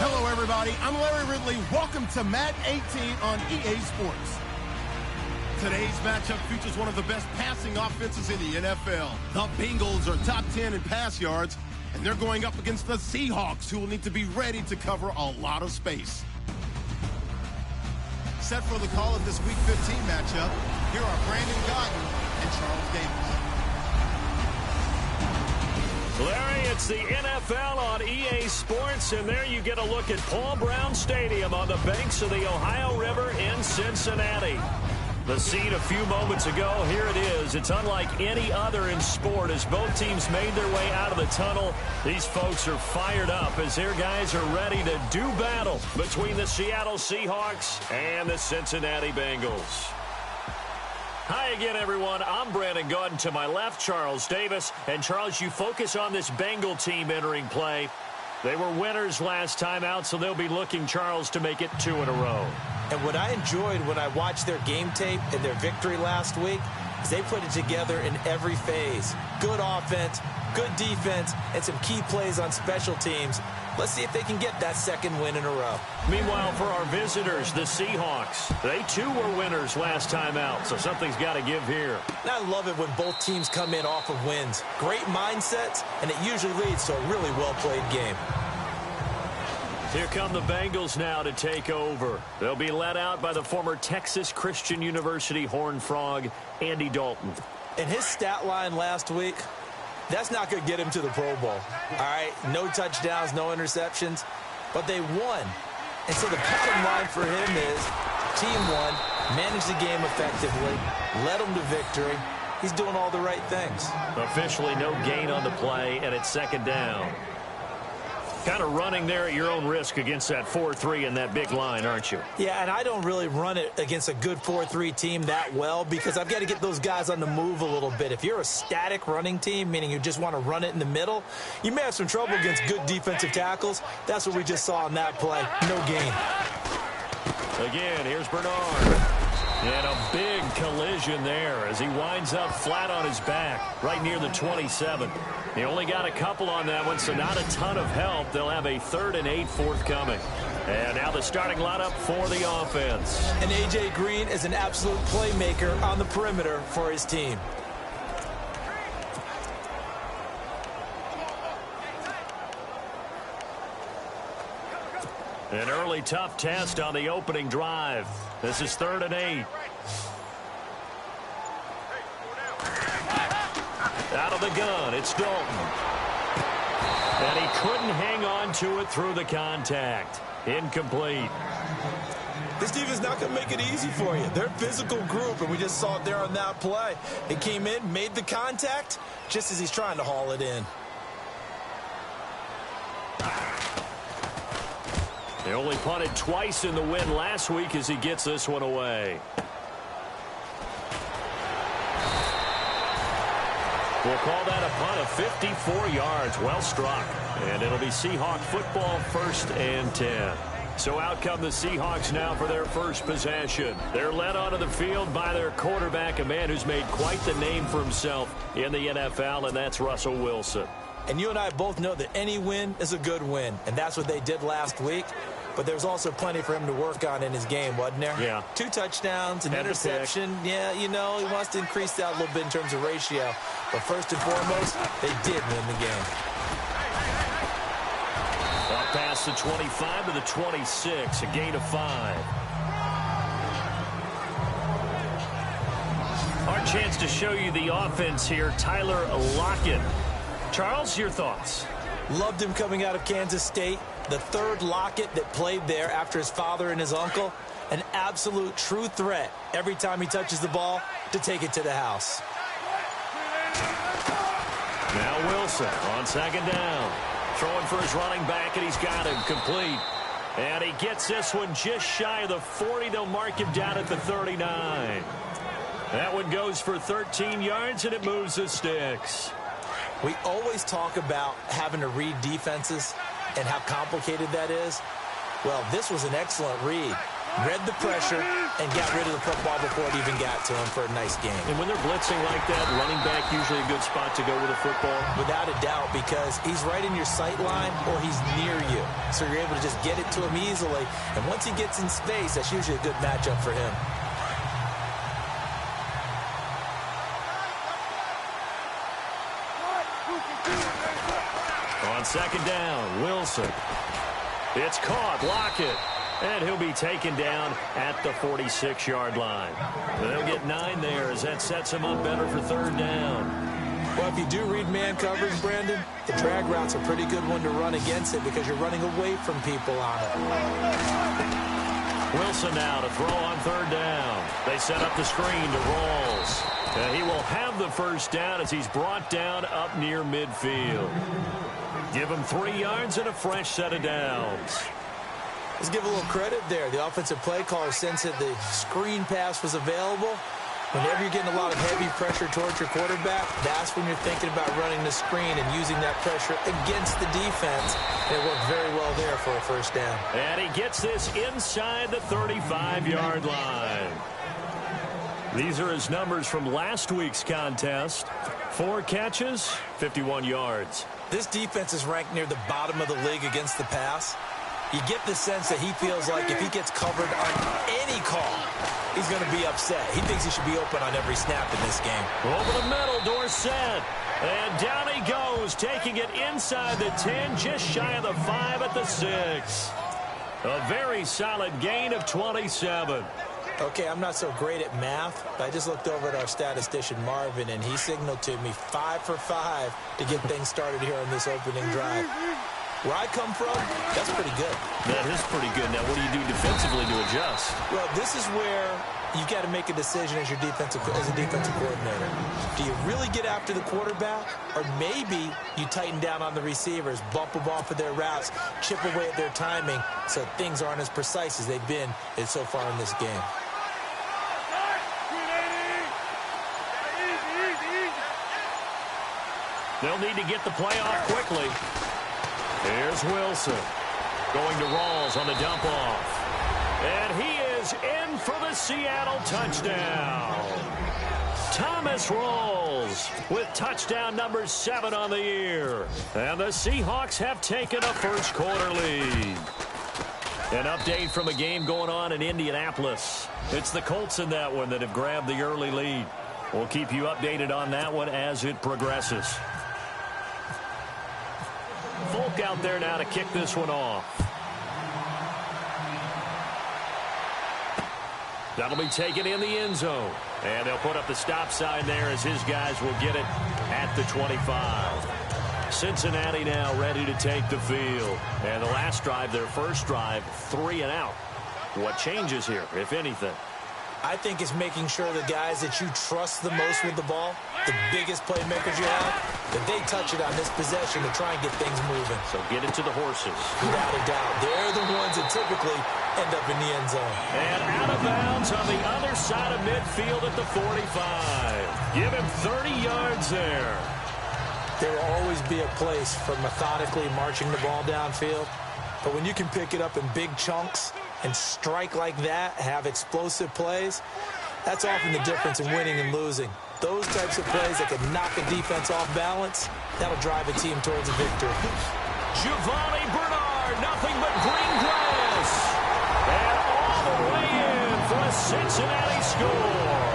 Hello, everybody. I'm Larry Ridley. Welcome to Madden 18 on EA Sports. Today's matchup features one of the best passing offenses in the NFL. The Bengals are top 10 in pass yards, and they're going up against the Seahawks, who will need to be ready to cover a lot of space. Set for the call of this Week 15 matchup, here are Brandon Gaudin and Charles Davis. Larry, it's the NFL on EA Sports, and there you get a look at Paul Brown Stadium on the banks of the Ohio River in Cincinnati. The scene a few moments ago, here it is. It's unlike any other in sport as both teams made their way out of the tunnel. These folks are fired up as their guys are ready to do battle between the Seattle Seahawks and the Cincinnati Bengals. Hi again, everyone. I'm Brandon Gaudin. To my left, Charles Davis. And, Charles, you focus on this Bengal team entering play. They were winners last time out, so they'll be looking, Charles, to make it 2 in a row. And what I enjoyed when I watched their game tape and their victory last week is they put it together in every phase. Good offense, good defense, and some key plays on special teams. Let's see if they can get that second win in a row. Meanwhile, for our visitors, the Seahawks, they too were winners last time out, so something's got to give here. And I love it when both teams come in off of wins. Great mindsets, and it usually leads to a really well-played game. Here come the Bengals now to take over. They'll be led out by the former Texas Christian University Horned Frog, Andy Dalton. And his stat line last week, that's not going to get him to the Pro Bowl. All right, no touchdowns, no interceptions, but they won. And so the bottom line for him is team won, managed the game effectively, led them to victory. He's doing all the right things. Officially no gain on the play, and it's second down. Kind of running there at your own risk against that 4-3 and that big line, aren't you? Yeah, and I don't really run it against a good 4-3 team that well because I've got to get those guys on the move a little bit. If you're a static running team, meaning you just want to run it in the middle, you may have some trouble against good defensive tackles. That's what we just saw in that play. No gain. Again, here's Bernard. And a big collision there as he winds up flat on his back right near the 27. He only got a couple on that one, so not a ton of help. They'll have a 3rd and 8 forthcoming. And now the starting lineup for the offense. And A.J. Green is an absolute playmaker on the perimeter for his team. An early tough test on the opening drive. This is 3rd and 8. Out of the gun, it's Dalton. And he couldn't hang on to it through the contact. Incomplete. This defense is not going to make it easy for you. They're a physical group, and we just saw it there on that play. It came in, made the contact, just as he's trying to haul it in. They only punted twice in the win last week as he gets this one away. We'll call that a punt of 54 yards. Well struck. And it'll be Seahawk football, 1st and 10. So out come the Seahawks now for their first possession. They're led onto the field by their quarterback, a man who's made quite the name for himself in the NFL, and that's Russell Wilson. And you and I both know that any win is a good win, and that's what they did last week. But there's also plenty for him to work on in his game, wasn't there? Yeah. 2 touchdowns, an interception. Yeah, you know, he wants to increase that a little bit in terms of ratio. But first and foremost, they did win the game. Up past the 25 to the 26, a gain of 5. Our chance to show you the offense here, Tyler Lockett. Charles, your thoughts? Loved him coming out of Kansas State. The 3rd Lockett that played there after his father and his uncle. An absolute true threat every time he touches the ball to take it to the house. Now Wilson on 2nd down. Throwing for his running back, and he's got him complete. And he gets this one just shy of the 40. They'll mark him down at the 39. That one goes for 13 yards, and it moves the sticks. We always talk about having to read defenses and how complicated that is. Well, this was an excellent read. read the pressure, and got rid of the football before it even got to him for a nice game. And when they're blitzing like that, running back usually a good spot to go with a football? Without a doubt, because he's right in your sight line or he's near you. So you're able to just get it to him easily. And once he gets in space, that's usually a good matchup for him. On second down, Wilson. It's caught, Lockett. And he'll be taken down at the 46-yard line. They'll get 9 there as that sets him up better for third down. Well, if you do read man coverage, Brandon, the drag route's a pretty good one to run against it because you're running away from people on it. Wilson now to throw on third down. They set up the screen to Rawls. And he will have the first down as he's brought down up near midfield. Give him 3 yards and a fresh set of downs. Let's give a little credit there. The offensive play caller sensed that the screen pass was available. Whenever you're getting a lot of heavy pressure towards your quarterback, that's when you're thinking about running the screen and using that pressure against the defense. And it worked very well there for a first down. And he gets this inside the 35-yard line. These are his numbers from last week's contest. 4 catches, 51 yards. This defense is ranked near the bottom of the league against the pass. You get the sense that he feels like if he gets covered on any call, he's going to be upset. He thinks he should be open on every snap in this game. Over the middle, Dorsett. And down he goes, taking it inside the 10, just shy of the 5 at the 6. A very solid gain of 27. Okay, I'm not so great at math, but I just looked over at our statistician, Marvin, and he signaled to me 5 for 5 to get things started here on this opening drive. Where I come from, that's pretty good. That is pretty good. Now, what do you do defensively to adjust? Well, this is where you got to make a decision as a defensive coordinator. Do you really get after the quarterback, or maybe you tighten down on the receivers, bump them off of their routes, chip away at their timing, so things aren't as precise as they've been so far in this game. They'll need to get the play off quickly. Here's Wilson going to Rawls on the dump-off. And he is in for the Seattle touchdown. Thomas Rawls with touchdown number 7 on the year. And the Seahawks have taken a first-quarter lead. An update from a game going on in Indianapolis. It's the Colts in that one that have grabbed the early lead. We'll keep you updated on that one as it progresses. Folk out there now to kick this one off. That'll be taken in the end zone. And they'll put up the stop sign there as his guys will get it at the 25. Cincinnati now ready to take the field. And the last drive, their first drive, 3 and out. What changes here, if anything? I think it's making sure the guys that you trust the most with the ball, the biggest playmakers you have, that they touch it on this possession to try and get things moving. So get it to the horses. Without a doubt. They're the ones that typically end up in the end zone. And out of bounds on the other side of midfield at the 45. Give him 30 yards there. There will always be a place for methodically marching the ball downfield. But when you can pick it up in big chunks and strike like that, have explosive plays, that's often the difference in winning and losing. Those types of plays that can knock a defense off balance, that'll drive a team towards a victory. Giovanni Bernard, nothing but green grass. And all the way in for a Cincinnati score.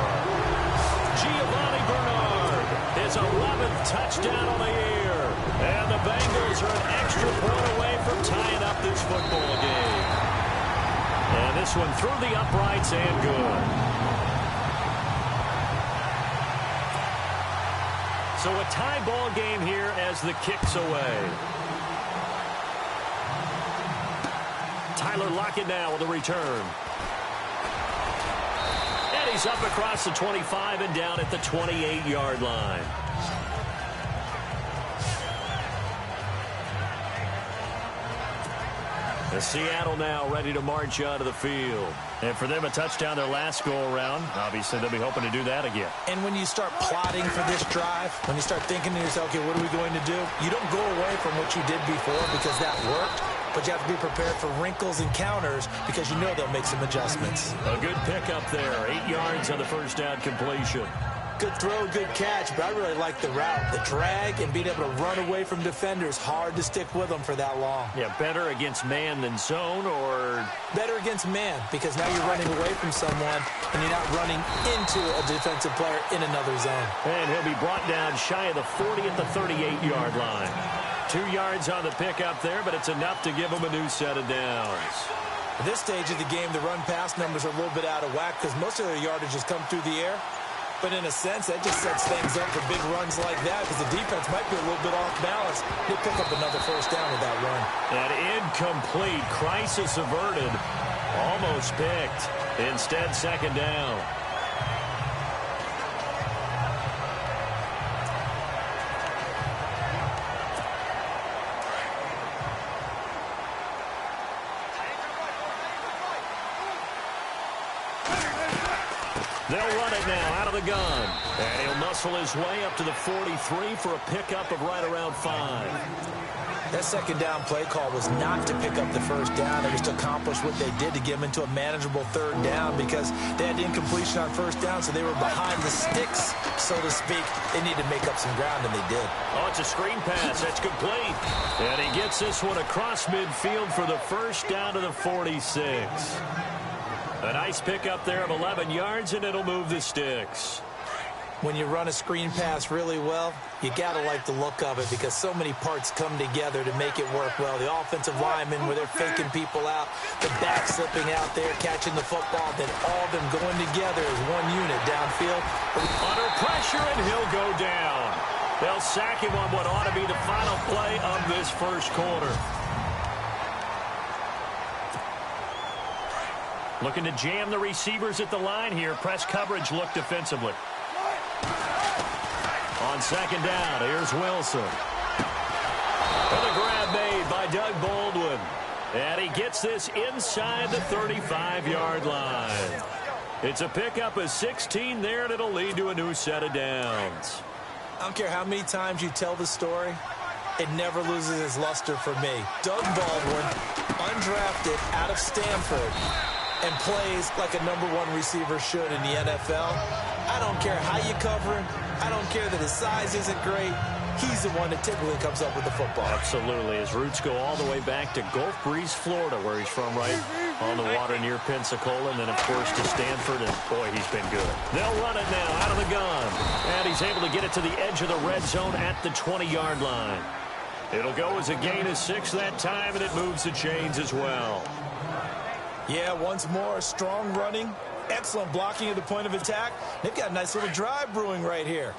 Giovanni Bernard, his 11th touchdown on the year. And the Bengals are an extra point away from tying up this football game. And this one through the uprights and good. So a tie ball game here as the kick's away. Tyler Lockett now with a return. And he's up across the 25 and down at the 28-yard line. Seattle now ready to march out of the field. And for them, a touchdown their last go-around. Obviously, they'll be hoping to do that again. And when you start plotting for this drive, when you start thinking to yourself, okay, what are we going to do? You don't go away from what you did before because that worked. but you have to be prepared for wrinkles and counters because you know they'll make some adjustments. A good pickup there. 8 yards on the first down completion. Good throw, good catch, but I really like the route. The drag and being able to run away from defenders, hard to stick with them for that long. Yeah, better against man than zone, or? Better against man, because now you're running away from someone and you're not running into a defensive player in another zone. And he'll be brought down shy of the 40 at the 38-yard line. 2 yards on the pickup there, but it's enough to give him a new set of downs. At this stage of the game, the run-pass numbers are a little bit out of whack because most of their yardage has come through the air. But in a sense, that just sets things up for big runs like that because the defense might be a little bit off balance. They pick up another first down with that run. An incomplete, crisis averted, almost picked. Instead, second down. They'll run it now out of the gun. And he'll muscle his way up to the 43 for a pickup of right around 5. That second down play call was not to pick up the first down. It was to accomplish what they did to get them into a manageable third down because they had incompletion on first down, so they were behind the sticks, so to speak. They needed to make up some ground, and they did. Oh, it's a screen pass. That's complete. And he gets this one across midfield for the first down to the 46. A nice pickup there of 11 yards, and it'll move the sticks. When you run a screen pass really well, you got to like the look of it because so many parts come together to make it work well. The offensive linemen, where they're faking people out, the back slipping out there, catching the football, then all of them going together as one unit downfield. Under pressure, and he'll go down. They'll sack him on what ought to be the final play of this first quarter. Looking to jam the receivers at the line here. Press coverage look defensively. On second down, here's Wilson. And a grab made by Doug Baldwin. And he gets this inside the 35-yard line. It's a pickup of 16 there, and it'll lead to a new set of downs. I don't care how many times you tell the story, it never loses its luster for me. Doug Baldwin, undrafted out of Stanford, and plays like a #1 receiver should in the NFL. I don't care how you cover him. I don't care that his size isn't great. He's the one that typically comes up with the football. Absolutely. His roots go all the way back to Gulf Breeze, Florida, where he's from, right on the water near Pensacola, and then, of course, to Stanford, and, boy, he's been good. They'll run it now out of the gun, and he's able to get it to the edge of the red zone at the 20-yard line. It'll go as a gain of 6 that time, and it moves the chains as well. Yeah, once more, strong running, excellent blocking at the point of attack. They've got a nice little drive brewing right here.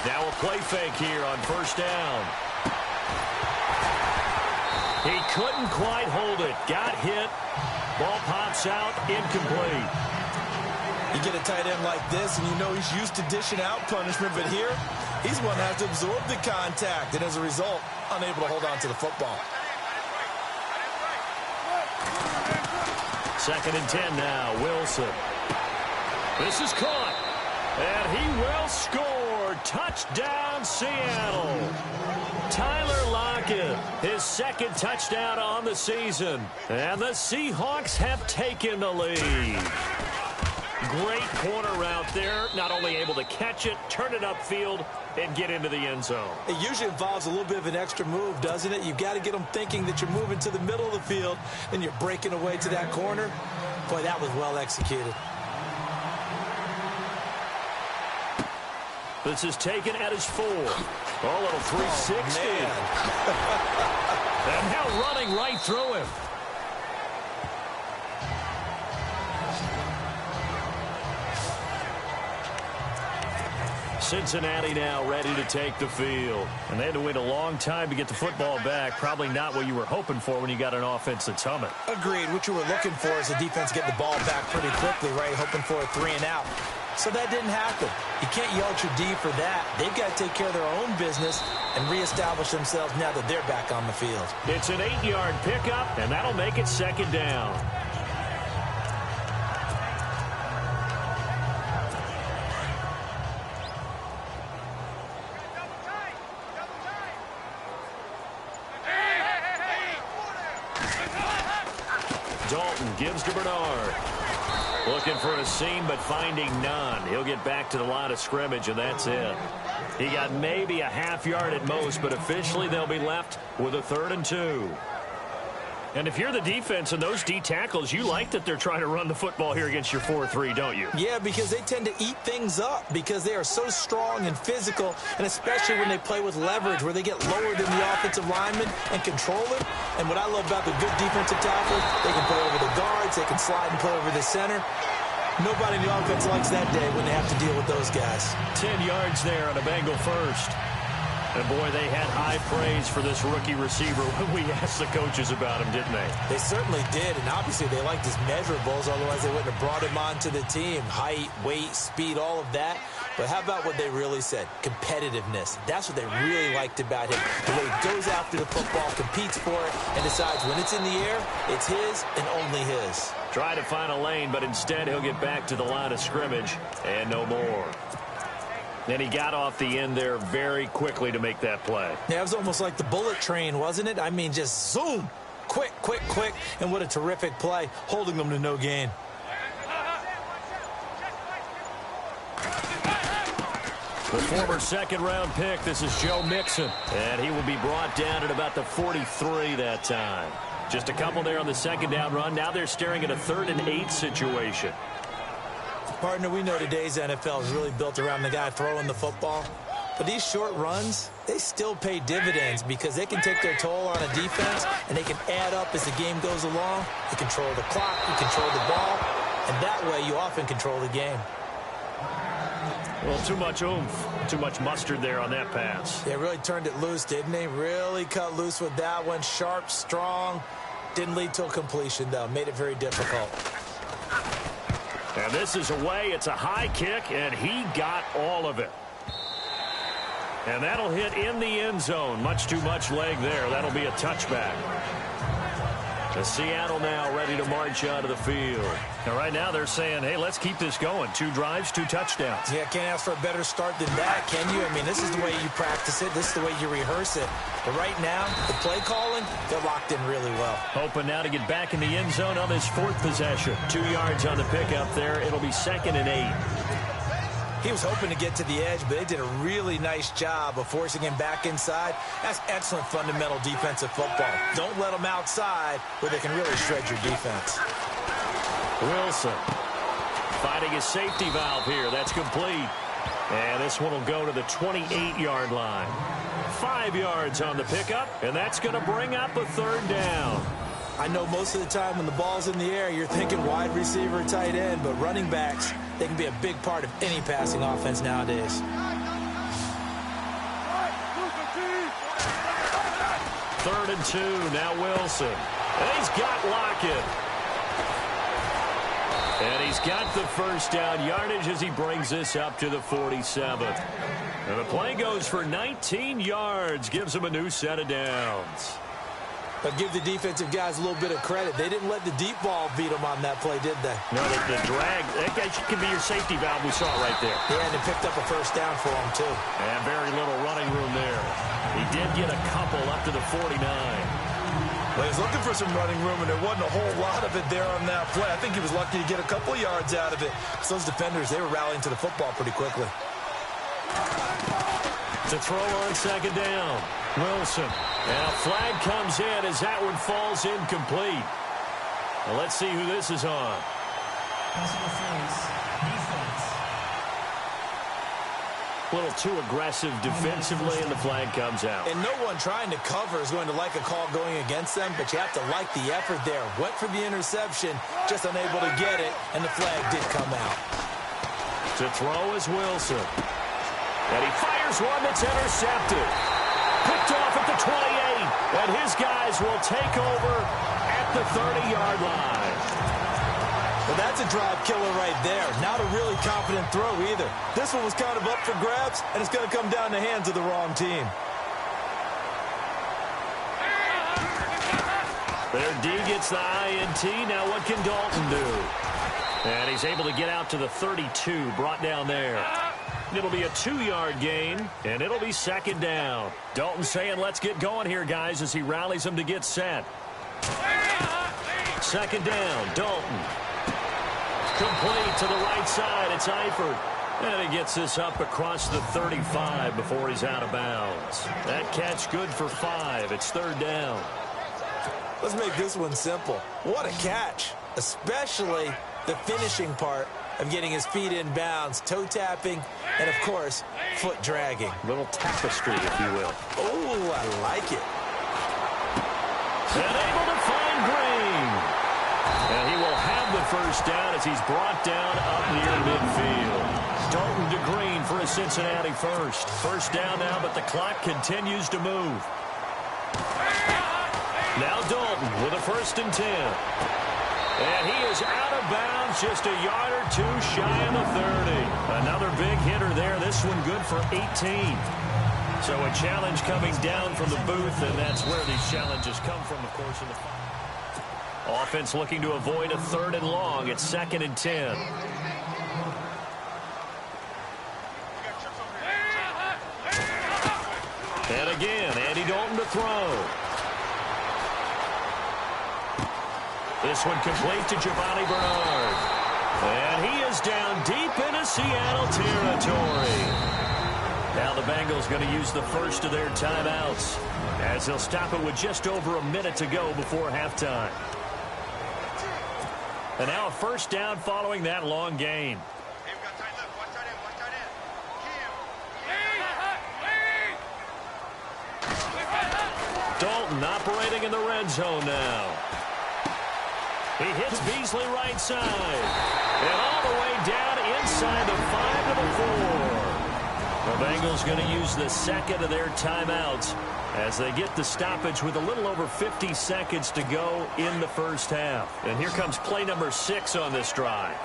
Now a play fake here on first down. He couldn't quite hold it. Got hit. Ball pops out, incomplete. You get a tight end like this, and you know he's used to dishing out punishment, but here, he's one that has to absorb the contact, and as a result, unable to hold on to the football. 2nd and 10 now, Wilson. This is caught, and he will score. Touchdown, Seattle. Tyler Lockett, his 2nd touchdown on the season, and the Seahawks have taken the lead. Great corner route there. Not only able to catch it, turn it upfield, and get into the end zone. It usually involves a little bit of an extra move, doesn't it? You've got to get them thinking that you're moving to the middle of the field, and you're breaking away to that corner. Boy, that was well executed. This is taken at his 4. Oh, little 360. Oh, and now running right through him. Cincinnati now ready to take the field. And they had to wait a long time to get the football back. Probably not what you were hoping for when you got an offense that's humming. Agreed. What you were looking for is the defense get the ball back pretty quickly, right? Hoping for a 3 and out. So that didn't happen. You can't yell at your D for that. They've got to take care of their own business and reestablish themselves now that they're back on the field. It's an 8-yard pickup, and that'll make it second down. Dalton gives to Bernard. Looking for a seam, but finding none. He'll get back to the line of scrimmage, and that's it. He got maybe a half yard at most, but officially they'll be left with a 3rd and 2. And if you're the defense and those D tackles, you like that they're trying to run the football here against your 4-3, don't you? Yeah, because they tend to eat things up because they are so strong and physical, and especially when they play with leverage where they get lower than the offensive lineman and control it. And what I love about the good defensive tackles, they can play over the guards, they can slide and play over the center. Nobody in the offense likes that day when they have to deal with those guys. 10 yards there on a Bengal first. And, boy, they had high praise for this rookie receiver when we asked the coaches about him, didn't they? They certainly did, and obviously they liked his measurables, otherwise they wouldn't have brought him onto the team. Height, weight, speed, all of that. But how about what they really said? Competitiveness. That's what they really liked about him. The way he goes after the football, competes for it, and decides when it's in the air, it's his and only his. Try to find a lane, but instead he'll get back to the line of scrimmage and no more. And he got off the end there very quickly to make that play. Yeah, it was almost like the bullet train, wasn't it? I mean, just zoom. Quick, quick, quick. And what a terrific play, holding them to no gain. The former second-round pick, this is Joe Mixon. And he will be brought down at about the 43 that time. Just a couple there on the second down run. Now they're staring at a 3rd and 8 situation. Partner, we know today's NFL is really built around the guy throwing the football. But these short runs, they still pay dividends because they can take their toll on a defense and they can add up as the game goes along. You control the clock, you control the ball, and that way you often control the game. Well, too much oomph, too much mustard there on that pass. They really turned it loose, didn't they? Really cut loose with that one. Sharp, strong. Didn't lead to a completion, though. Made it very difficult. And this is away. It's a high kick, and he got all of it. And that'll hit in the end zone. Much too much leg there. That'll be a touchback. The Seattle now ready to march out of the field. And right now they're saying, hey, let's keep this going. 2 drives, 2 touchdowns. Yeah, can't ask for a better start than that, can you? I mean, this is the way you practice it. This is the way you rehearse it. But right now, the play calling, they're locked in really well. Hoping now to get back in the end zone on this 4th possession. 2 yards on the pickup there. It'll be 2nd and 8. He was hoping to get to the edge, but they did a really nice job of forcing him back inside. That's excellent fundamental defensive football. Don't let them outside where they can really shred your defense. Wilson finding his safety valve here. That's complete. And this one will go to the 28-yard line. 5 yards on the pickup, and that's going to bring up a 3rd down. I know most of the time when the ball's in the air, you're thinking wide receiver, tight end, but running backs, they can be a big part of any passing offense nowadays. 3rd and 2, now Wilson. And he's got Lockett. And he's got the first down yardage as he brings this up to the 47th. And the play goes for 19 yards, gives him a new set of downs. But give the defensive guys a little bit of credit. They didn't let the deep ball beat them on that play, did they? No, the drag, that guy can be your safety valve. We saw it right there. Yeah, and they picked up a first down for him, too. And very little running room there. He did get a couple up to the 49. Well, he was looking for some running room, and there wasn't a whole lot of it there on that play. I think he was lucky to get a couple of yards out of it. So those defenders, they were rallying to the football pretty quickly. To throw on 2nd down, Wilson. And a flag comes in as that one falls incomplete. Well, let's see who this is on. A little too aggressive defensively, and the flag comes out. And no one trying to cover is going to like a call going against them, but you have to like the effort there. Went for the interception, just unable to get it, and the flag did come out. To throw is Wilson. And he fires one that's intercepted. Picked off at the 28, and his guys will take over at the 30-yard line. Well, that's a drive killer right there. Not a really confident throw either. This one was kind of up for grabs, and it's going to come down the hands of the wrong team. Their D gets the INT. Now what can Dalton do? And he's able to get out to the 32, brought down there. It'll be a 2-yard gain, and it'll be 2nd down. Dalton saying, let's get going here, guys, as he rallies them to get set. Second down, Dalton. Complete to the right side. It's Eifert. And he gets this up across the 35 before he's out of bounds. That catch good for 5. It's third down. Let's make this one simple. What a catch, especially the finishing part of getting his feet in bounds, toe tapping, and, of course, foot dragging. Little tapestry, if you will. Oh, I like it. And able to find Green. And he will have the first down as he's brought down up near midfield. Dalton to Green for a Cincinnati first. First down now, but the clock continues to move. Now Dalton with a 1st and 10. And he is out of bounds, just a yard or two shy of the 30. Another big hitter there. This one good for 18. So a challenge coming down from the booth, and that's where these challenges come from, of course, in the offense looking to avoid a 3rd and long. It's 2nd and 10. And again, Andy Dalton to throw. This one complete to Giovanni Bernard. And he is down deep into Seattle territory. Now the Bengals going to use the first of their timeouts as they'll stop it with just over a minute to go before halftime. And now a first down following that long gain. Dalton operating in the red zone now. He hits Beasley right side. And all the way down inside the 5 to the 4. The Bengals going to use the second of their timeouts as they get the stoppage with a little over 50 seconds to go in the first half. And here comes play number 6 on this drive.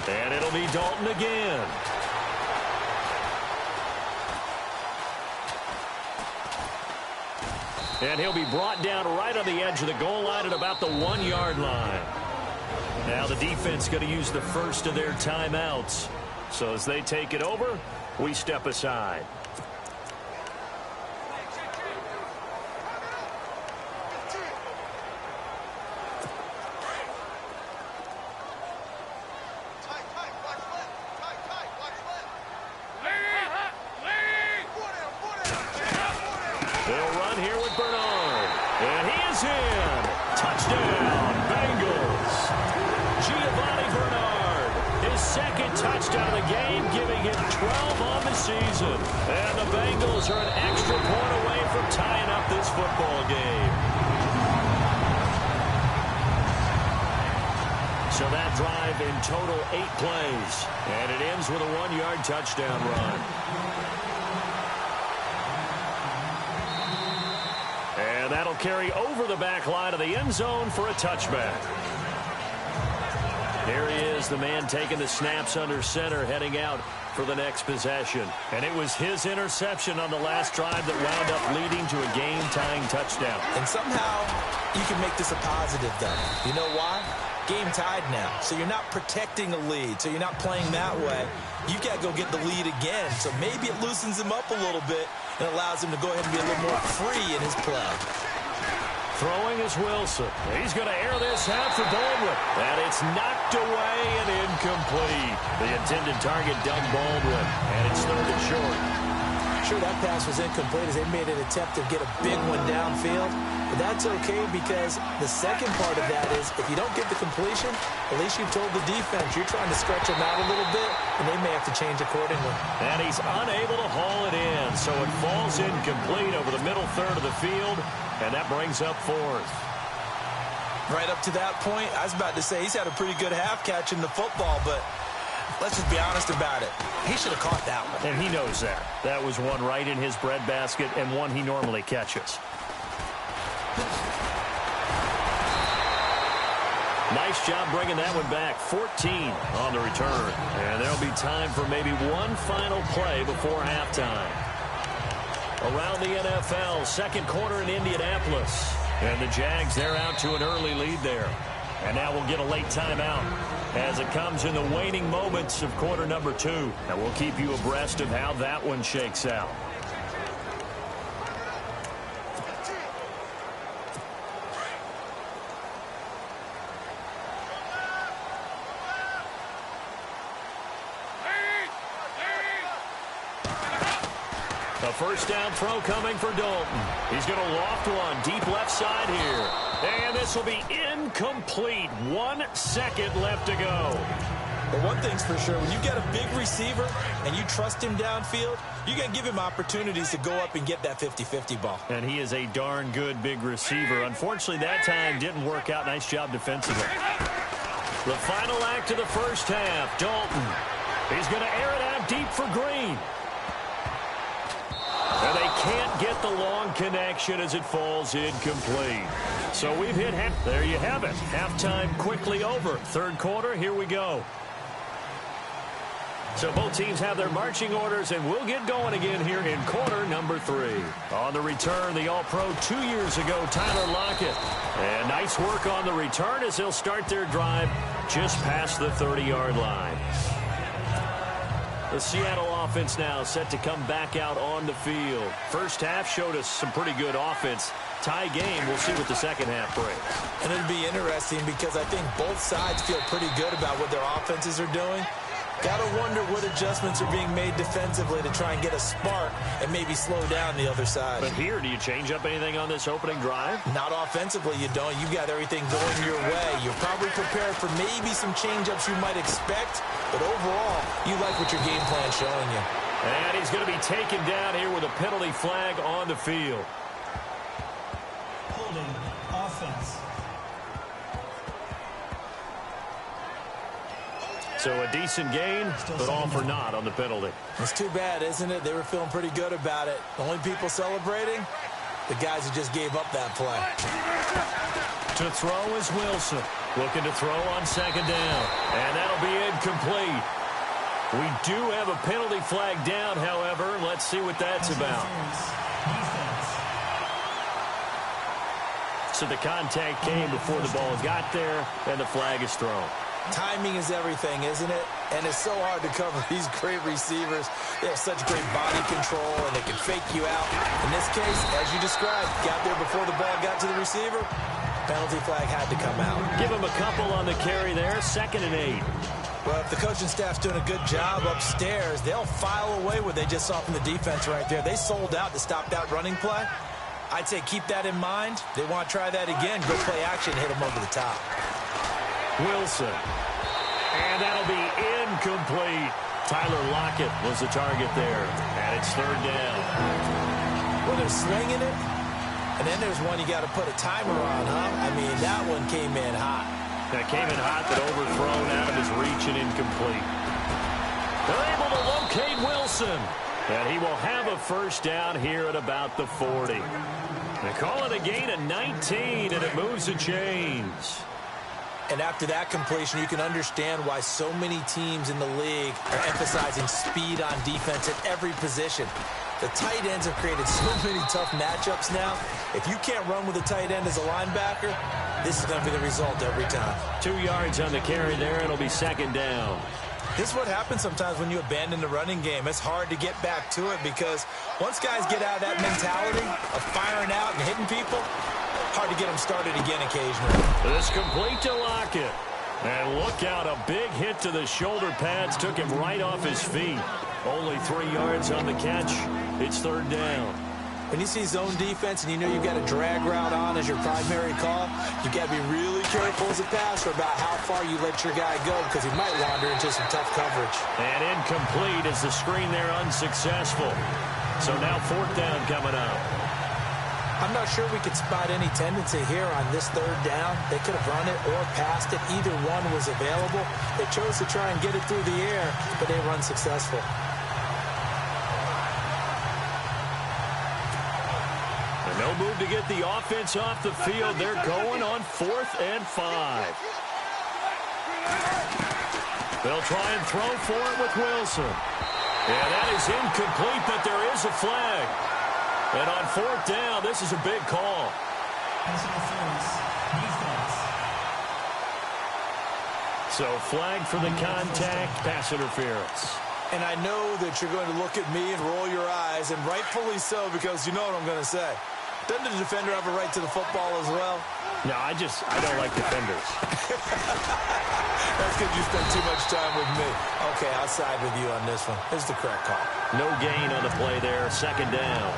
And it'll be Dalton again. And he'll be brought down right on the edge of the goal line at about the 1-yard line. Now the defense going to use the first of their timeouts. So as they take it over, we step aside. They'll run here with Bernard. And he is in. Touchdown, Bengals. Giovanni Bernard, his second touchdown of the game, giving him 12 on the season. And the Bengals are an extra point away from tying up this football game. So that drive in total 8 plays. And it ends with a 1-yard touchdown run. And that'll carry over the back line of the end zone for a touchback. Here he is, the man taking the snaps under center, heading out for the next possession. And it was his interception on the last drive that wound up leading to a game-tying touchdown. And somehow you can make this a positive, though. You know why? Game tied now. So you're not protecting a lead. So you're not playing that way. You've got to go get the lead again. So maybe it loosens him up a little bit and allows him to go ahead and be a little more free in his play. Throwing is Wilson. He's going to air this out for Baldwin. And it's knocked away and incomplete. The intended target, Doug Baldwin. And it's 3rd and short. Sure, that pass was incomplete as they made an attempt to get a big one downfield. But that's okay because the second part of that is if you don't get the completion, at least you've told the defense you're trying to stretch them out a little bit, and they may have to change accordingly. And he's unable to haul it in, so it falls incomplete over the middle third of the field, and that brings up 4th. Right up to that point, I was about to say he's had a pretty good half catching the football, but let's just be honest about it. He should have caught that one. And he knows that. That was one right in his breadbasket and one he normally catches. Nice job bringing that one back. 14 on the return. And there'll be time for maybe one final play before halftime. Around the NFL, second quarter in Indianapolis. And the Jags, they're out to an early lead there. And now we'll get a late timeout as it comes in the waning moments of quarter number 2. And we'll keep you abreast of how that one shakes out. A first down throw coming for Dalton. He's going to loft one deep left side here. And this will be incomplete. 1 second left to go. But one thing's for sure, when you get a big receiver and you trust him downfield, you're going to give him opportunities to go up and get that 50-50 ball. And he is a darn good big receiver. Unfortunately, that time didn't work out. Nice job defensively. The final act of the first half, Dalton. He's going to air it out deep for Green. And they can't get the long connection as it falls incomplete. So we've hit half. There you have it. Halftime quickly over. Third quarter, here we go. So both teams have their marching orders, and we'll get going again here in quarter number 3. On the return, the All-Pro 2 years ago, Tyler Lockett. And nice work on the return as they'll start their drive just past the 30-yard line. The Seattle offense now set to come back out on the field. First half showed us some pretty good offense. Tie game, we'll see what the second half brings. And it'll be interesting because I think both sides feel pretty good about what their offenses are doing. Gotta wonder what adjustments are being made defensively to try and get a spark and maybe slow down the other side. But here, do you change up anything on this opening drive? Not offensively, you don't. You've got everything going your way. You're probably prepared for maybe some change-ups you might expect, but overall, you like what your game plan's showing you. And he's going to be taken down here with a penalty flag on the field. Holding offense. So a decent gain, but all for naught on the penalty. It's too bad, isn't it? They were feeling pretty good about it. The only people celebrating, the guys who just gave up that play. To throw is Wilson. Looking to throw on second down. And that'll be incomplete. We do have a penalty flag down, however. Let's see what that's about. So the contact came before the ball got there, and the flag is thrown. Timing is everything, isn't it? And it's so hard to cover these great receivers. They have such great body control, and they can fake you out. In this case, as you described, got there before the ball got to the receiver. Penalty flag had to come out. Give him a couple on the carry there, 2nd and 8. Well, if the coaching staff's doing a good job upstairs, they'll file away what they just saw from the defense right there. They sold out to stop that running play. I'd say keep that in mind. They want to try that again. Go play action, hit them over the top. Wilson. And that'll be incomplete. Tyler Lockett was the target there. And it's 3rd down. Well, they're slinging it. And then there's one you got to put a timer on, huh? I mean, that one came in hot. That came in hot, but overthrown out of his reach and incomplete. They're able to locate Wilson. And he will have a first down here at about the 40. They call it a gain of 19, and it moves the chains. And after that completion, you can understand why so many teams in the league are emphasizing speed on defense at every position. The tight ends have created so many tough matchups now. If you can't run with a tight end as a linebacker, this is going to be the result every time. 2 yards on the carry there. It'll be 2nd down. This is what happens sometimes when you abandon the running game. It's hard to get back to it because once guys get out of that mentality of firing out and hitting people, hard to get them started again occasionally. This complete to Lockett. And look out, a big hit to the shoulder pads took him right off his feet. Only 3 yards on the catch. It's 3rd down. When you see zone defense and you know you've got a drag route on as your primary call, you've got to be really careful as a passer about how far you let your guy go because he might wander into some tough coverage. And incomplete as the screen there unsuccessful. So now 4th down coming up. I'm not sure we could spot any tendency here on this 3rd down. They could have run it or passed it. Either one was available. They chose to try and get it through the air, but they were unsuccessful. And no move to get the offense off the field. They're going on 4th and 5. They'll try and throw for it with Wilson. Yeah, that is incomplete, but there is a flag. And on 4th down, this is a big call. So flag for the contact, pass interference. And I know that you're going to look at me and roll your eyes, and rightfully so, because you know what I'm going to say. Doesn't the defender have a right to the football as well? No, I don't like defenders. That's because you spent too much time with me. Okay, I'll side with you on this one. This is the correct call. No gain on the play there. Second down.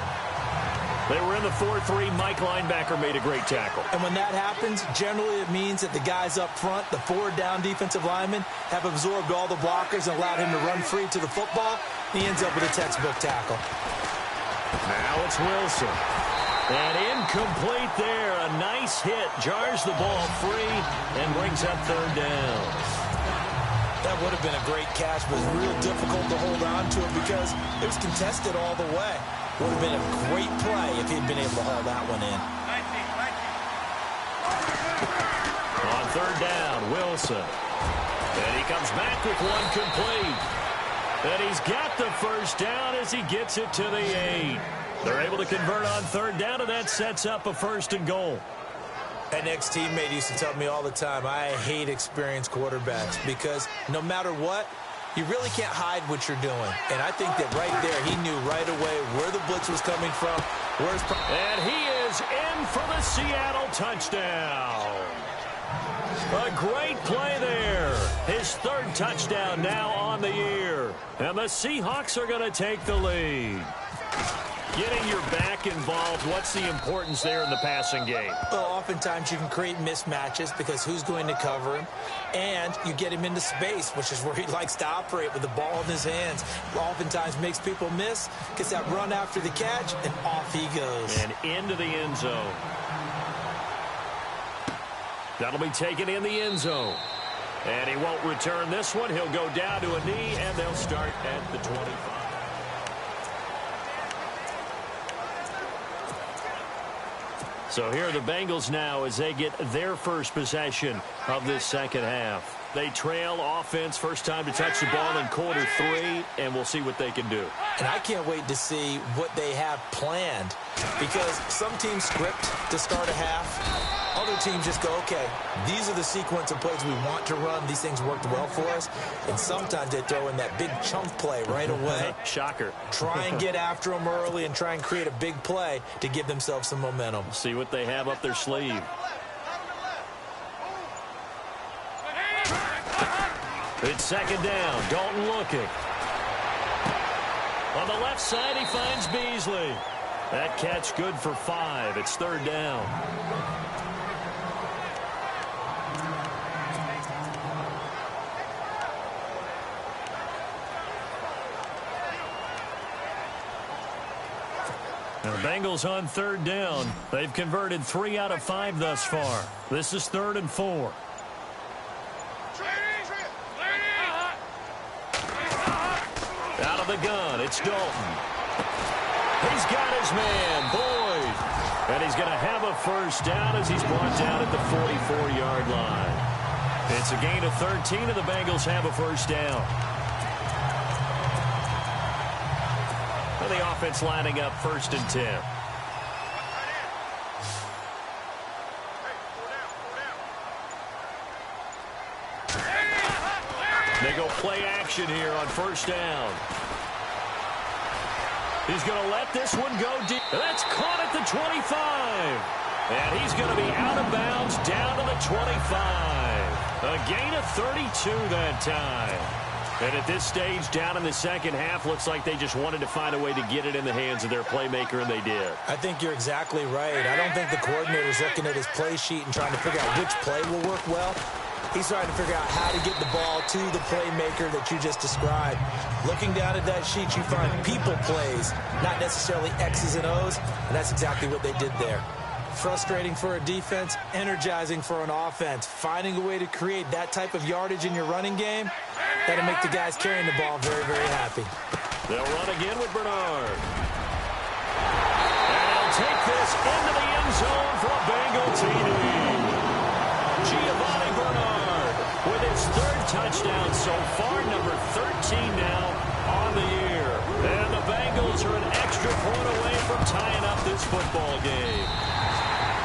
They were in the 4-3. Mike linebacker made a great tackle. And when that happens, generally it means that the guys up front, the forward down defensive linemen, have absorbed all the blockers and allowed him to run free to the football. He ends up with a textbook tackle. Now it's Wilson. And incomplete there. A nice hit. Jars the ball free and brings up third down. That would have been a great catch, but it was real difficult to hold on to it because it was contested all the way. Would have been a great play if he'd been able to haul that one in. On third down, Wilson. And he comes back with one complete. And he's got the first down as he gets it to the 8. They're able to convert on third down, and that sets up a first and goal. An ex-teammate used to tell me all the time, I hate experienced quarterbacks because no matter what, you really can't hide what you're doing. And I think that right there, he knew right away where the blitz was coming from. And he is in for the Seattle touchdown. A great play there. His third touchdown now on the year. And the Seahawks are going to take the lead. Getting your back involved, what's the importance there in the passing game? Well, oftentimes you can create mismatches because who's going to cover him? And you get him into space, which is where he likes to operate with the ball in his hands. Oftentimes makes people miss, gets that run after the catch, and off he goes. And into the end zone. That'll be taken in the end zone. And he won't return this one. He'll go down to a knee, and they'll start at the 25. So here are the Bengals now as they get their first possession of this second half. They trail offense, first time to touch the ball in quarter 3, and we'll see what they can do. And I can't wait to see what they have planned because some teams script to start a half. Other teams just go, okay, these are the sequence of plays we want to run. These things worked well for us. And sometimes they throw in that big chunk play right away. Shocker. Try and get after them early and try and create a big play to give themselves some momentum. See what they have up their sleeve. It's second down. Dalton looking. On the left side, he finds Beasley. That catch good for 5. It's third down. Now, the Bengals on third down. They've converted 3 out of 5 thus far. This is 3rd and 4. Out of the gun, it's Dalton. He's got his man, Boyd. And he's going to have a first down as he's brought down at the 44-yard line. It's a gain of 13, and the Bengals have a first down. The offense lining up 1st and 10. They go play action here on first down. He's going to let this one go deep. That's caught at the 25. And he's going to be out of bounds down to the 25. A gain of 32 that time. And at this stage, down in the second half, looks like they just wanted to find a way to get it in the hands of their playmaker, and they did. I think you're exactly right. I don't think the coordinator's looking at his play sheet and trying to figure out which play will work well. He's trying to figure out how to get the ball to the playmaker that you just described. Looking down at that sheet, you find people plays, not necessarily X's and O's, and that's exactly what they did there. Frustrating for a defense, energizing for an offense. Finding a way to create that type of yardage in your running game, that'll make the guys carrying the ball very, very happy. They'll run again with Bernard. And he'll take this into the end zone for a Bengal TD. Giovanni Bernard with his 3rd touchdown so far, number 13 now on the year. And the Bengals are an extra point away from tying up this football game.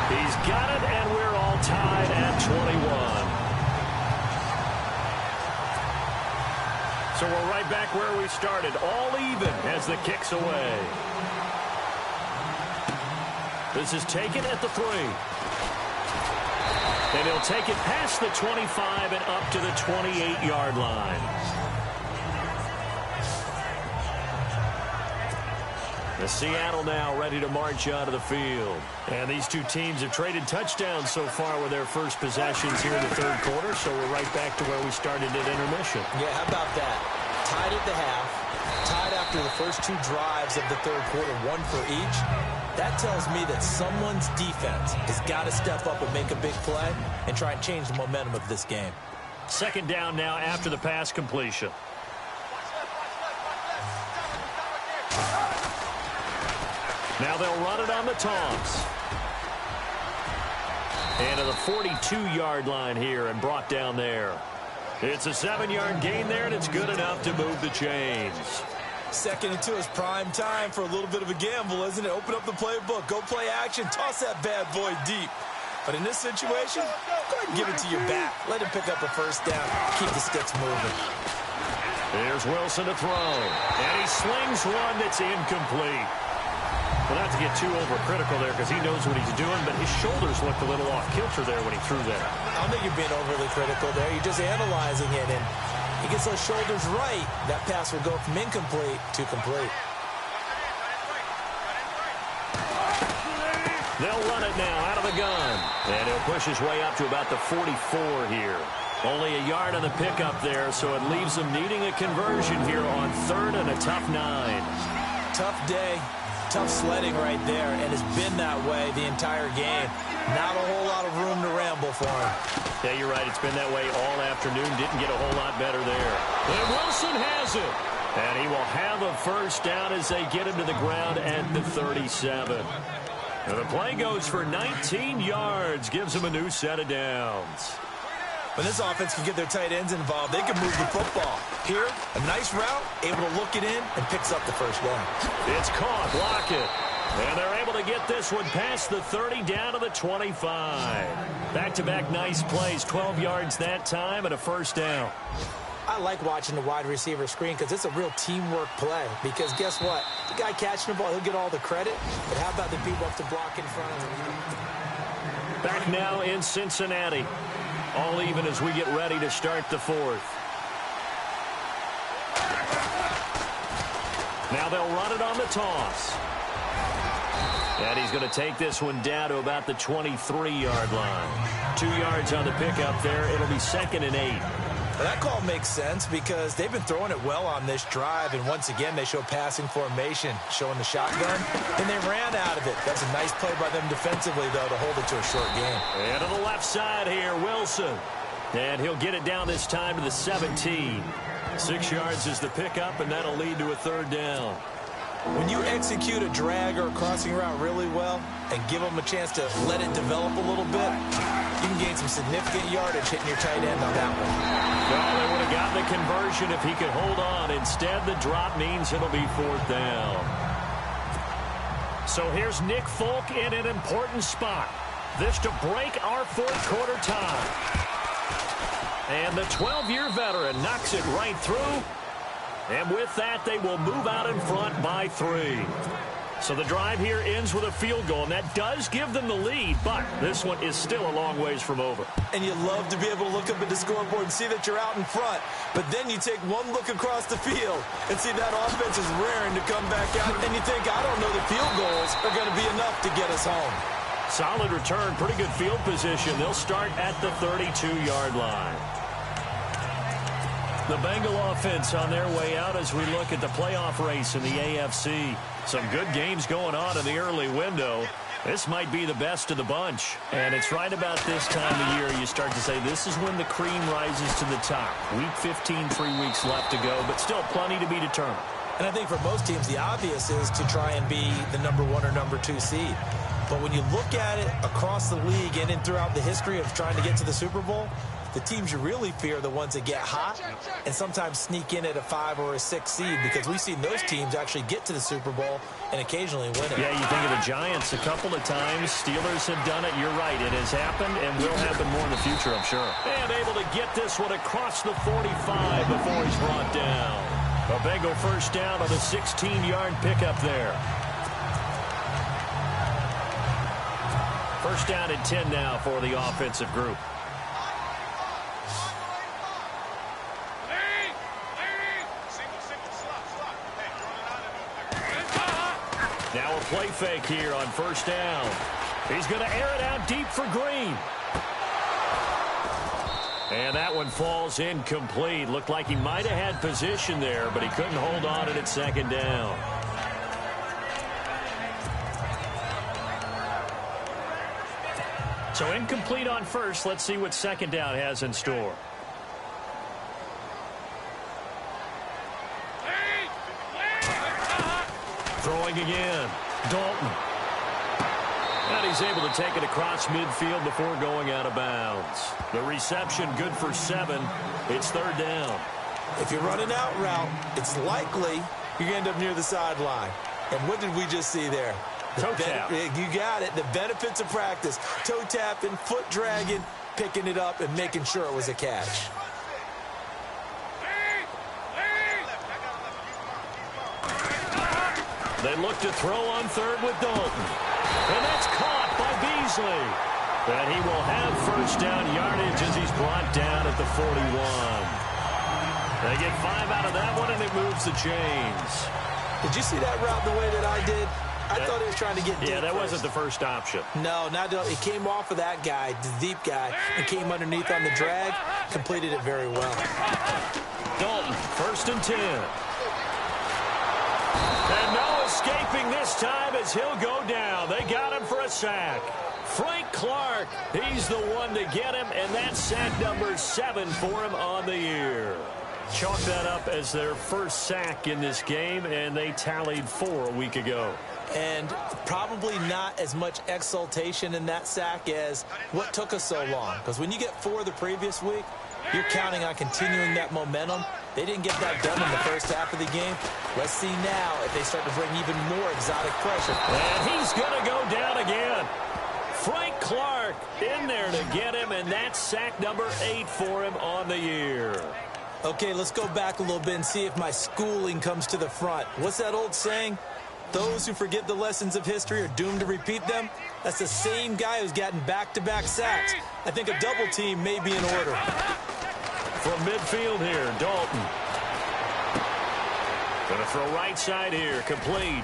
He's got it, and we're all tied at 21. So we're right back where we started, all even as the kick's away. This is taken at the 3. And he'll take it past the 25 and up to the 28-yard line. The Seattle now ready to march out of the field. And these two teams have traded touchdowns so far with their first possessions here in the third quarter, so we're right back to where we started at intermission. Yeah, how about that? Tied at the half, tied after the first two drives of the third quarter, one for each. That tells me that someone's defense has got to step up and make a big play and try and change the momentum of this game. Second down now after the pass completion. Now they'll run it on the toss. And to the 42-yard line here and brought down there. It's a 7-yard gain there, and it's good enough to move the chains. 2nd and 2 is prime time for a little bit of a gamble, isn't it? Open up the playbook, go play action, toss that bad boy deep. But in this situation, go ahead and give it to your back. Let him pick up a first down, keep the sticks moving. Here's Wilson to throw. And he slings one that's incomplete. Well, not to get too overcritical there because he knows what he's doing, but his shoulders looked a little off kilter there when he threw that. I don't think you're being overly critical there. You're just analyzing it, and he gets those shoulders right. That pass will go from incomplete to complete. They'll run it now out of the gun. And he'll push his way up to about the 44 here. Only a yard on the pickup there, so it leaves him needing a conversion here on 3rd and a tough 9. Tough day. Tough sledding right there, and it's been that way the entire game. Not a whole lot of room to ramble for him. Yeah, you're right. It's been that way all afternoon. Didn't get a whole lot better there. And Wilson has it. And he will have a first down as they get him to the ground at the 37. And the play goes for 19 yards. Gives him a new set of downs. When this offense can get their tight ends involved, they can move the football. Here, a nice route, able to look it in, and picks up the first down. It's caught, block it. And they're able to get this one past the 30 down to the 25. Back-to-back nice plays, 12 yards that time and a first down. I like watching the wide receiver screen because it's a real teamwork play. Because guess what? The guy catching the ball, he'll get all the credit. But how about the people up to block in front of him? Back now in Cincinnati. All even as we get ready to start the 4th. Now they'll run it on the toss. And he's going to take this one down to about the 23-yard line. 2 yards on the pickup there. It'll be 2nd and 8. Well, that call makes sense because they've been throwing it well on this drive, and once again they show passing formation, showing the shotgun, and they ran out of it. That's a nice play by them defensively, though, to hold it to a short game. And to the left side here, Wilson. And he'll get it down this time to the 17. 6 yards is the pickup, and that'll lead to a 3rd down. When you execute a drag or a crossing route really well and give them a chance to let it develop a little bit, you can gain some significant yardage hitting your tight end on that one. Well, they would have gotten the conversion if he could hold on. Instead, the drop means it'll be 4th down. So here's Nick Folk in an important spot. This to break our 4th quarter tie. And the 12-year veteran knocks it right through. And with that, they will move out in front by 3. So the drive here ends with a field goal, and that does give them the lead, but this one is still a long ways from over. And you love to be able to look up at the scoreboard and see that you're out in front, but then you take one look across the field and see that offense is raring to come back out, and you think, I don't know, the field goals are going to be enough to get us home. Solid return, pretty good field position. They'll start at the 32-yard line. The Bengal offense on their way out as we look at the playoff race in the AFC. Some good games going on in the early window. This might be the best of the bunch. And it's right about this time of year you start to say this is when the cream rises to the top. Week 15, 3 weeks left to go, but still plenty to be determined. And I think for most teams, the obvious is to try and be the number 1 or number 2 seed. But when you look at it across the league and throughout the history of trying to get to the Super Bowl, the teams you really fear are the ones that get hot and sometimes sneak in at a 5 or a 6 seed, because we've seen those teams actually get to the Super Bowl and occasionally win it. Yeah, you think of the Giants a couple of times. Steelers have done it. You're right. It has happened and will happen more in the future, I'm sure. And able to get this one across the 45 before he's brought down. A Bengal first down on the 16-yard pickup there. First down and 10 now for the offensive group. Now a play fake here on first down. He's going to air it out deep for Green. And that one falls incomplete. Looked like he might have had position there, but he couldn't hold on to it at second down. So incomplete on first. Let's see what second down has in store. Throwing again. Dalton. And he's able to take it across midfield before going out of bounds. The reception good for 7. It's third down. If you're running out route, it's likely you're going to end up near the sideline. And what did we just see there? Toe tap. You got it. The benefits of practice. Toe tapping, foot dragging, picking it up, and making sure it was a catch. They look to throw on third with Dalton. And that's caught by Beasley. And he will have first down yardage as he's brought down at the 41. They get 5 out of that one, and it moves the chains. Did you see that route the way that I did? I thought he was trying to get deep. Yeah, that first. wasn't the first option. No, not it came off of that guy, the deep guy, and came underneath on the drag. Completed it very well. Dalton, first and 10. And no escaping this time as he'll go down. They got him for a sack. Frank Clark, he's the one to get him, and that's sack number 7 for him on the year. Chalk that up as their first sack in this game, and they tallied 4 a week ago. And probably not as much exultation in that sack as what took us so long. Because when you get 4 the previous week, you're counting on continuing that momentum. They didn't get that done in the first half of the game. Let's see now if they start to bring even more exotic pressure. And he's going to go down again. Frank Clark in there to get him, and that's sack number 8 for him on the year. Okay, let's go back a little bit and see if my schooling comes to the front. What's that old saying? Those who forget the lessons of history are doomed to repeat them. That's the same guy who's gotten back-to-back sacks. I think a double team may be in order. From midfield here, Dalton. Going to throw right side here, complete.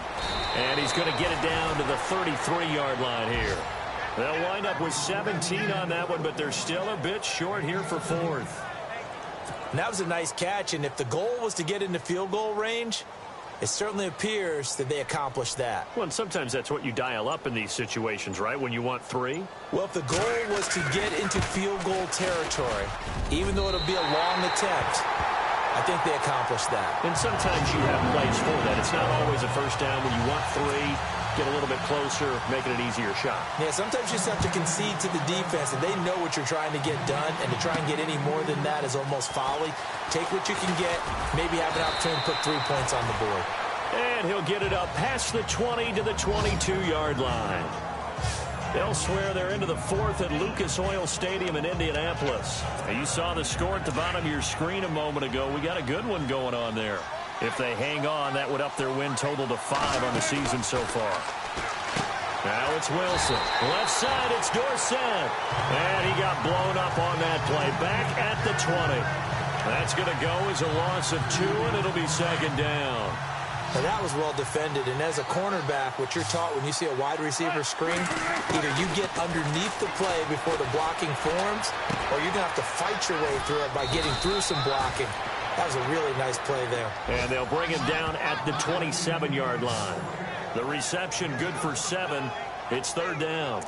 And he's going to get it down to the 33-yard line here. They'll wind up with 17 on that one, but they're still a bit short here for 4th. And that was a nice catch, and if the goal was to get into field goal range, it certainly appears that they accomplished that. Well, and sometimes that's what you dial up in these situations, right, when you want 3? Well, if the goal was to get into field goal territory, even though it'll be a long attempt, I think they accomplished that. And sometimes you have plays for that. It's not always a first down when you want 3. Get a little bit closer, making it an easier shot. Yeah, sometimes you just have to concede to the defense, and they know what you're trying to get done, and to try and get any more than that is almost folly. Take what you can get, maybe have an opportunity to put 3 points on the board. And he'll get it up past the 20 to the 22-yard line. Elsewhere, they're into the 4th at Lucas Oil Stadium in Indianapolis. Now, you saw the score at the bottom of your screen a moment ago. We got a good one going on there. If they hang on, that would up their win total to 5 on the season so far. Now it's Wilson. Left side, it's Dorsett. And he got blown up on that play. Back at the 20. That's going to go as a loss of 2, and it'll be second down. Now that was well defended, and as a cornerback, what you're taught when you see a wide receiver screen, either you get underneath the play before the blocking forms, or you're going to have to fight your way through it by getting through some blocking. That was a really nice play there. And they'll bring him down at the 27-yard line. The reception good for 7. It's third down.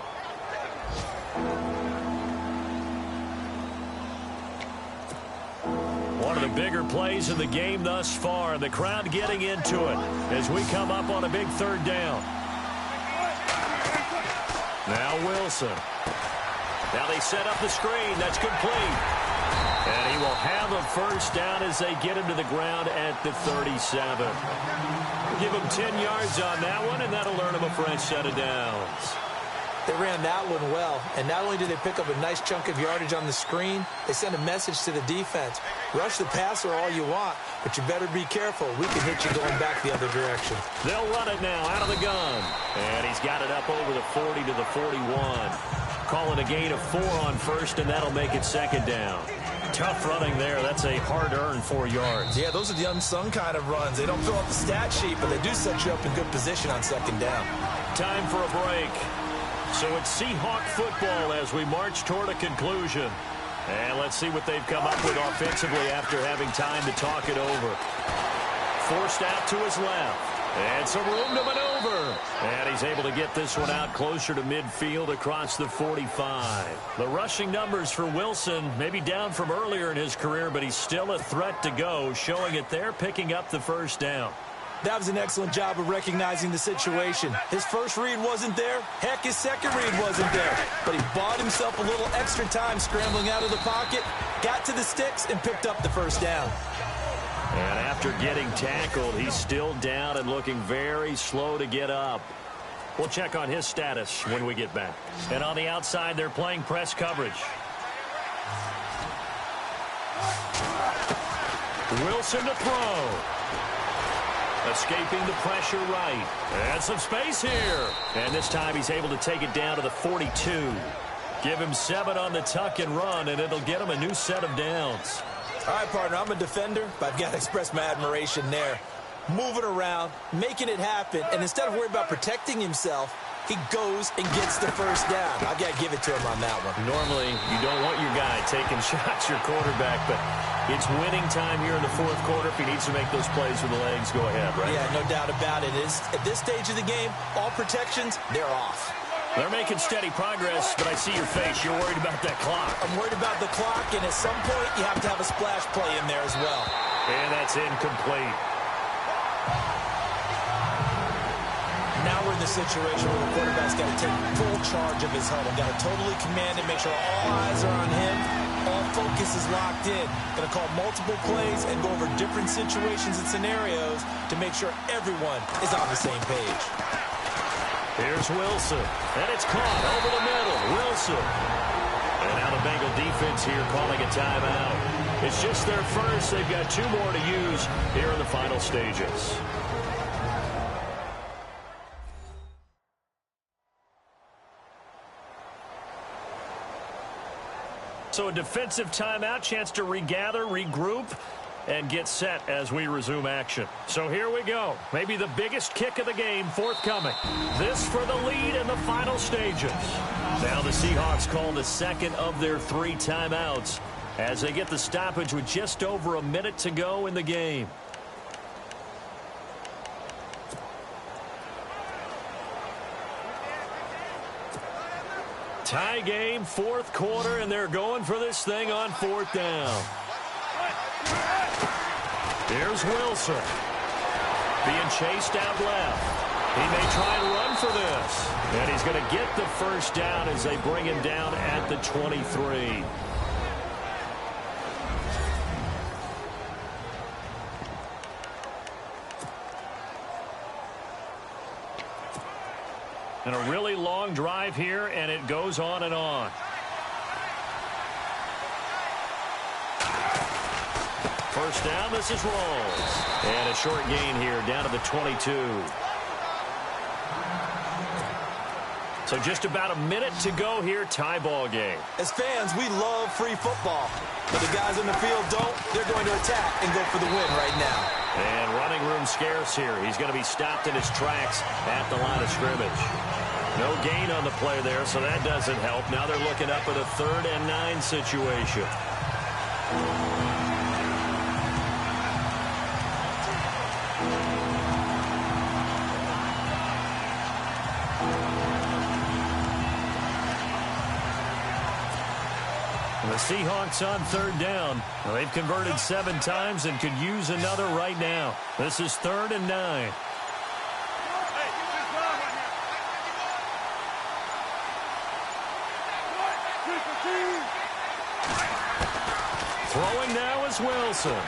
One of the bigger plays in the game thus far. The crowd getting into it as we come up on a big third down. Now Wilson. Now they set up the screen. That's complete. And he will have a first down as they get him to the ground at the 37. Give him 10 yards on that one, and that'll earn him a fresh set of downs. They ran that one well, and not only did they pick up a nice chunk of yardage on the screen, they sent a message to the defense. Rush the passer all you want, but you better be careful. We can hit you going back the other direction. They'll run it now out of the gun. And he's got it up over the 40 to the 41. Call it a gain of 4 on first, and that'll make it second down. Tough running there. That's a hard-earned 4 yards. Yeah, those are the unsung kind of runs. They don't fill out the stat sheet, but they do set you up in good position on second down. Time for a break. So it's Seahawk football as we march toward a conclusion. And let's see what they've come up with offensively after having time to talk it over. Forced out to his left. And some room to maneuver. And he's able to get this one out closer to midfield across the 45. The rushing numbers for Wilson may be down from earlier in his career, but he's still a threat to go, showing it there, picking up the first down. That was an excellent job of recognizing the situation. His first read wasn't there. Heck, his second read wasn't there. But he bought himself a little extra time scrambling out of the pocket, got to the sticks, and picked up the first down. And after getting tackled, he's still down and looking very slow to get up. We'll check on his status when we get back. And on the outside, they're playing press coverage. Wilson to throw. Escaping the pressure right. And some space here. And this time he's able to take it down to the 42. Give him 7 on the tuck and run, and it'll get him a new set of downs. All right, partner, I'm a defender, but I've got to express my admiration there. Moving around, making it happen, and instead of worrying about protecting himself, he goes and gets the first down. I've got to give it to him on that one. Normally, you don't want your guy taking shots, your quarterback, but it's winning time here in the fourth quarter. If he needs to make those plays with the legs, go ahead, right? Yeah, no doubt about it. At this stage of the game, all protections, they're off. They're making steady progress, but I see your face. You're worried about that clock. I'm worried about the clock, and at some point, you have to have a splash play in there as well. And that's incomplete. Now we're in the situation where the quarterback's got to take full charge of his huddle. Got to totally command it, make sure all eyes are on him. All focus is locked in. Going to call multiple plays and go over different situations and scenarios to make sure everyone is on the same page. Here's Wilson, and it's caught over the middle. Wilson. And now the Bengal defense here calling a timeout. It's just their first. They've got 2 more to use here in the final stages. So a defensive timeout, chance to regather, regroup, and get set as we resume action. So here we go. Maybe the biggest kick of the game forthcoming. This for the lead in the final stages. Now the Seahawks call the second of their 3 timeouts as they get the stoppage with just over a minute to go in the game. Tie game, fourth quarter, and they're going for this thing on 4th down. Here's Wilson. Being chased out left. He may try and run for this. And he's going to get the first down as they bring him down at the 23. And a really long drive here, and it goes on and on. First down, this is Rawls. And a short gain here down to the 22. So just about a minute to go here, tie ball game. As fans, we love free football. But the guys on the field don't. They're going to attack and go for the win right now. And running room scarce here. He's going to be stopped in his tracks at the line of scrimmage. No gain on the play there, so that doesn't help. Now they're looking up at a 3rd and 9 situation. The Seahawks on 3rd down. Well, they've converted 7 times and could use another right now. This is 3rd and 9. Throwing now is Wilson.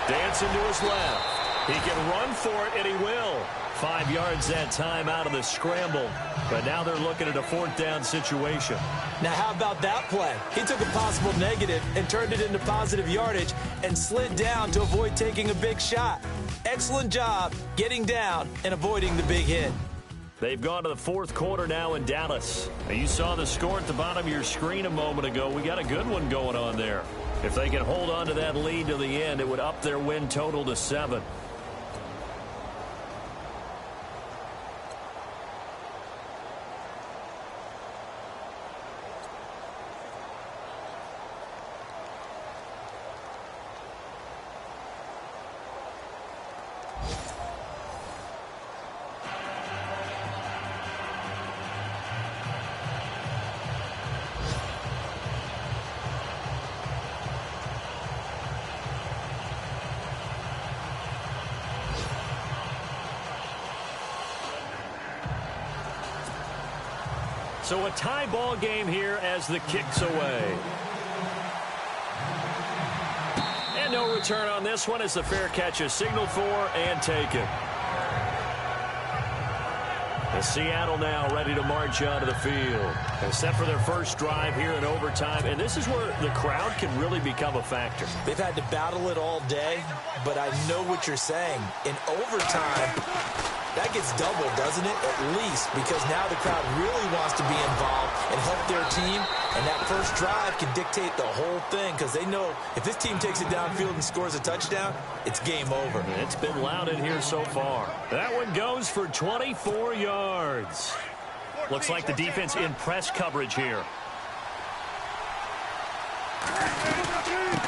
Dancing to his left. He can run for it, and he will. 5 yards that time out of the scramble. But now they're looking at a 4th down situation. Now, how about that play? He took a possible negative and turned it into positive yardage and slid down to avoid taking a big shot. Excellent job getting down and avoiding the big hit. They've gone to the 4th quarter now in Dallas. Now, you saw the score at the bottom of your screen a moment ago. We got a good one going on there. If they can hold on to that lead to the end, it would up their win total to 7. So a tie ball game here as the kick's away. And no return on this one as the fair catch is signaled for and taken. And Seattle now ready to march onto the field. They're set for their first drive here in overtime. And this is where the crowd can really become a factor. They've had to battle it all day, but I know what you're saying. In overtime, that gets doubled, doesn't it? At least, because now the crowd really wants to be involved and help their team. And that first drive can dictate the whole thing because they know if this team takes it downfield and scores a touchdown, it's game over. It's been loud in here so far. That one goes for 24 yards. Looks like the defense in press coverage here.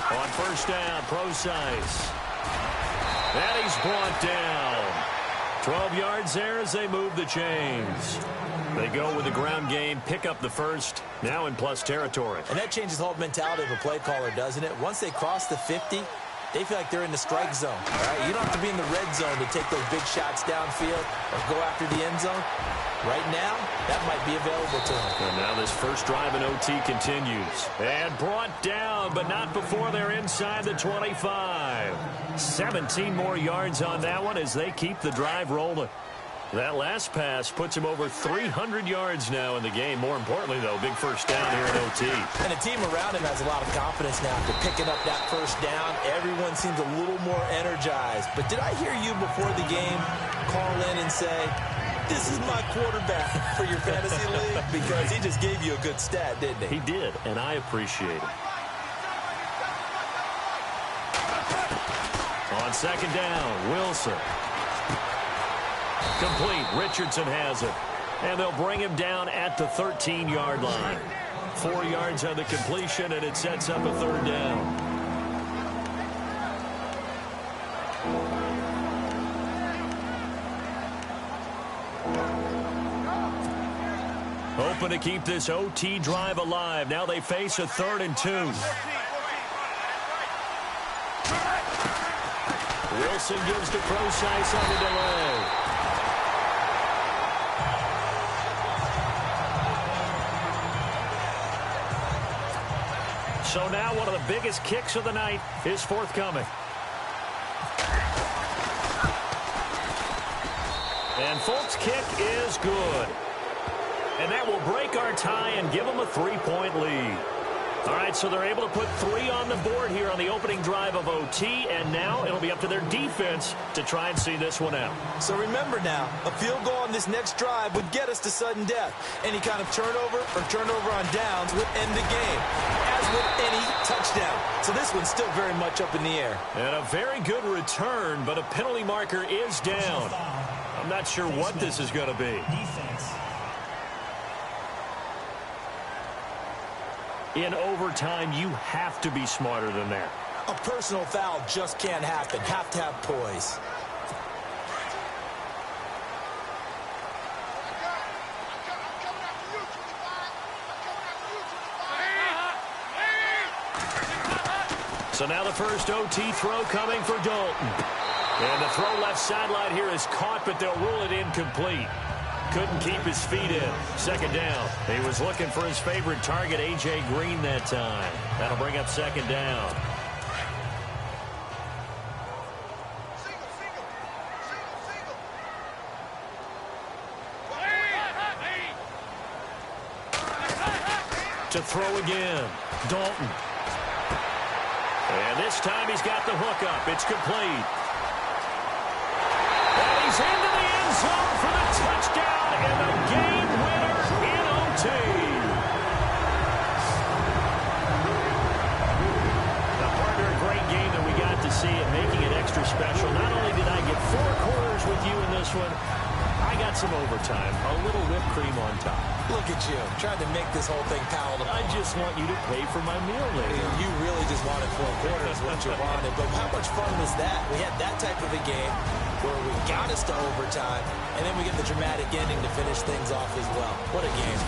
On first down, Procise. And he's brought down. 12 yards there as they move the chains. They go with the ground game, pick up the first, now in plus territory. And that changes the whole mentality of a play caller, doesn't it? Once they cross the 50, they feel like they're in the strike zone. All right? You don't have to be in the red zone to take those big shots downfield or go after the end zone. Right now, that might be available to them. And now this first drive in OT continues. And brought down, but not before they're inside the 25. 17 more yards on that one as they keep the drive rolling. That last pass puts him over 300 yards now in the game. More importantly, though, big first down here in OT. And the team around him has a lot of confidence now after picking up that first down. Everyone seems a little more energized. But did I hear you before the game call in and say, this is my quarterback for your fantasy league? Because he just gave you a good stat, didn't he? He did, and I appreciate it. On second down, Wilson. Complete. Richardson has it. And they'll bring him down at the 13-yard line. 4 yards on the completion, and it sets up a third down. Hoping to keep this OT drive alive. Now they face a 3rd and 2. Wilson gives to Procise on the delay. So now one of the biggest kicks of the night is forthcoming. And Folk's kick is good. And that will break our tie and give them a 3-point lead. All right, so they're able to put 3 on the board here on the opening drive of OT, and now it'll be up to their defense to try and see this one out. So remember now, a field goal on this next drive would get us to sudden death. Any kind of turnover or turnover on downs would end the game, as with any touchdown. So this one's still very much up in the air. And a very good return, but a penalty marker is down. I'm not sure what this is going to be. In overtime, you have to be smarter than that. A personal foul just can't happen. Have to have poise. So now the first OT throw coming for Dalton. And the throw left sideline here is caught, but they'll rule it incomplete. Couldn't keep his feet in. Second down. He was looking for his favorite target, A.J. Green, that time. That'll bring up second down. To throw again. Dalton. And this time he's got the hook up. It's complete. And he's into the end zone for the touchdown and the game winner in OT. Now, partner, a great game that we got to see and making it extra special. Not only did I get 4 quarters with you in this one, I got some overtime, a little whipped cream on top. Look at you, trying to make this whole thing palatable. I just want you to pay for my meal later. You really just wanted 4 quarters, what you wanted. But how much fun was that? We had that type of a game where we got us to overtime, and then we get the dramatic ending to finish things off as well. What a game.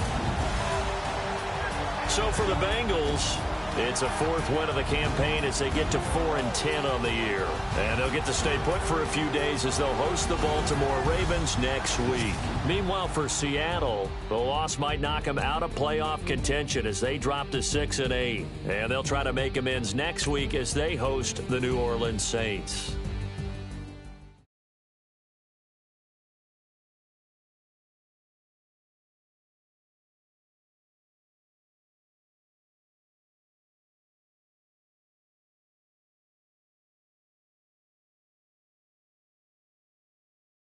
So for the Bengals, it's a 4th win of the campaign as they get to 4-10 on the year. And they'll get to stay put for a few days as they'll host the Baltimore Ravens next week. Meanwhile, for Seattle, the loss might knock them out of playoff contention as they drop to 6-8. And they'll try to make amends next week as they host the New Orleans Saints.